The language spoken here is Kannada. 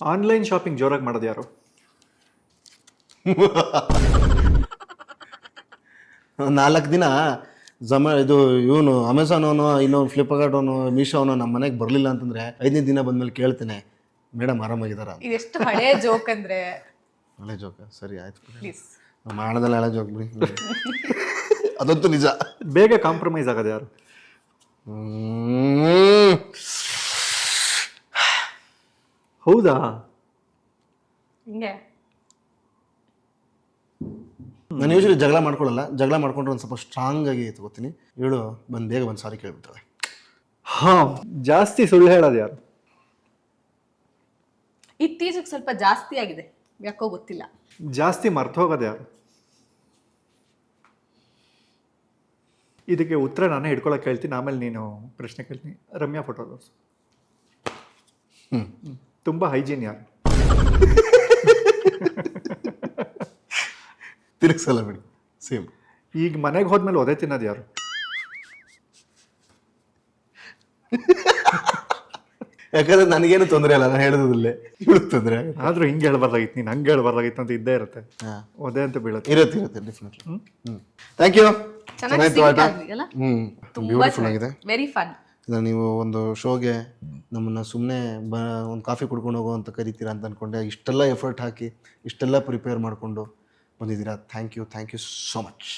ಆನ್ಲೈನ್ ಶಾಪಿಂಗ್ ಜೋರಾಗಿ ಮಾಡೋದು ಯಾರು? ನಾಲ್ಕು ದಿನ ಇದು ಇವನು ಅಮೆಝಾನ್ ಅವನು ಇನ್ನೊಂದು ಫ್ಲಿಪ್ಕಾರ್ಟ್ ಅವನು ಮೀಶೋ ಅವನು ನಮ್ಮ ಮನೆಗೆ ಬರಲಿಲ್ಲ ಅಂತಂದರೆ 5ನೇ ದಿನ ಬಂದಮೇಲೆ ಕೇಳ್ತೇನೆ ಮೇಡಮ್ ಆರಾಮಾಗಿದ್ದಾರ ಅಂತ. ಇದೆಷ್ಟು ಹಳೆ ಜೋಕ್ ಅಂದ್ರೆ ಹಳೆ ಜೋಕ ಸರಿ ಆಯ್ತು ಪ್ಲೀಸ್. ಮಾಡೋದಲ್ಲ ಹಳೆ ಜೋಕ್ ಬಿಡಿ. ಅದಂತೂ ನಿಜ. ಬೇಗ ಕಾಂಪ್ರಮೈಸ್ ಆಗೋದು ಯಾರು? ಹೌದಾ? ಹಿಂಗೆ ನಾನು ಯೂಶಲಿ ಜಗಳ ಮಾಡ್ಕೊಳ್ಳಲ್ಲ. ಜಗಳ ಮಾಡ್ಕೊಂಡ್ರೆ ಒಂದು ಸ್ವಲ್ಪ ಸ್ಟ್ರಾಂಗ್ ಆಗಿ ತಗೋತೀನಿ. ಇವಳು ಬೇಗ ಬಂದು ಸಾರಿ ಕೇಳ್ಬಿಡ್ತಾಳೆ. ಹಾಂ, ಜಾಸ್ತಿ ಸುಳ್ಳು ಹೇಳೋದು ಯಾರು? ಇತ್ತೀಚೆಗೆ ಸ್ವಲ್ಪ ಜಾಸ್ತಿ ಆಗಿದೆ, ಯಾಕೋ ಗೊತ್ತಿಲ್ಲ. ಜಾಸ್ತಿ ಮರ್ತು ಹೋಗೋದು ಯಾರು? ಇದಕ್ಕೆ ಉತ್ತರ ನಾನೇ ಹಿಡ್ಕೊಳಕ್ಕೆ ಹೇಳ್ತೀನಿ, ಆಮೇಲೆ ನೀನು ಪ್ರಶ್ನೆ ಕೇಳ್ತೀನಿ. ರಮ್ಯಾ ಫೋಟೋ ತೋರಿಸು. ತುಂಬ ಹೈಜೀನ್ ಯಾರು? ತಿರುಗಿಸಲ್ಲ ಬಿಡಿ, ಸೇಮ್. ಈಗ ಮನೆಗೆ ಹೋದ್ಮೇಲೆ ಒದೆ ತಿನ್ನೋದು ಯಾರು? ಯಾಕಂದ್ರೆ ನನಗೇನು ತೊಂದರೆ ಅಲ್ಲ, ನಾನು ಹೇಳೋದಿಲ್ಲೇ ಇವಳು ತೊಂದರೆ ಆಗುತ್ತೆ. ಆದ್ರೂ ಹಿಂಗೆ ಹೇಳ್ಬಾರ್ದಾಗಿತ್ತು, ನೀನು ಹಂಗೆ ಹೇಳ್ಬಾರ್ದಾಗಿತ್ತು ಅಂತ ಇದ್ದೇ ಇರುತ್ತೆ. ಹಾಂ, ಒದೆ ಅಂತ ಬೀಳುತ್ತೆ. ಇರುತ್ತೆ ಡೆಫಿನೆಟ್ಲಿ. Thank you. ಚೆನ್ನಾಗಿತ್ತು ಆಟ. ಬ್ಯೂಟಿಫುಲ್ ಆಗಿದೆ, ವೆರಿ ಫನ್. ನೀವು ಒಂದು ಶೋಗೆ ನಮ್ಮನ್ನು ಸುಮ್ಮನೆ ಒಂದು ಕಾಫಿ ಕುಡ್ಕೊಂಡು ಹೋಗೋ ಅಂತ ಕರಿತೀರಾ ಅಂತ ಅಂದ್ಕೊಂಡೆ. ಇಷ್ಟೆಲ್ಲ ಎಫರ್ಟ್ ಹಾಕಿ ಇಷ್ಟೆಲ್ಲ ಪ್ರಿಪೇರ್ ಮಾಡಿಕೊಂಡು ಬಂದಿದ್ದೀರಾ. Thank you so much.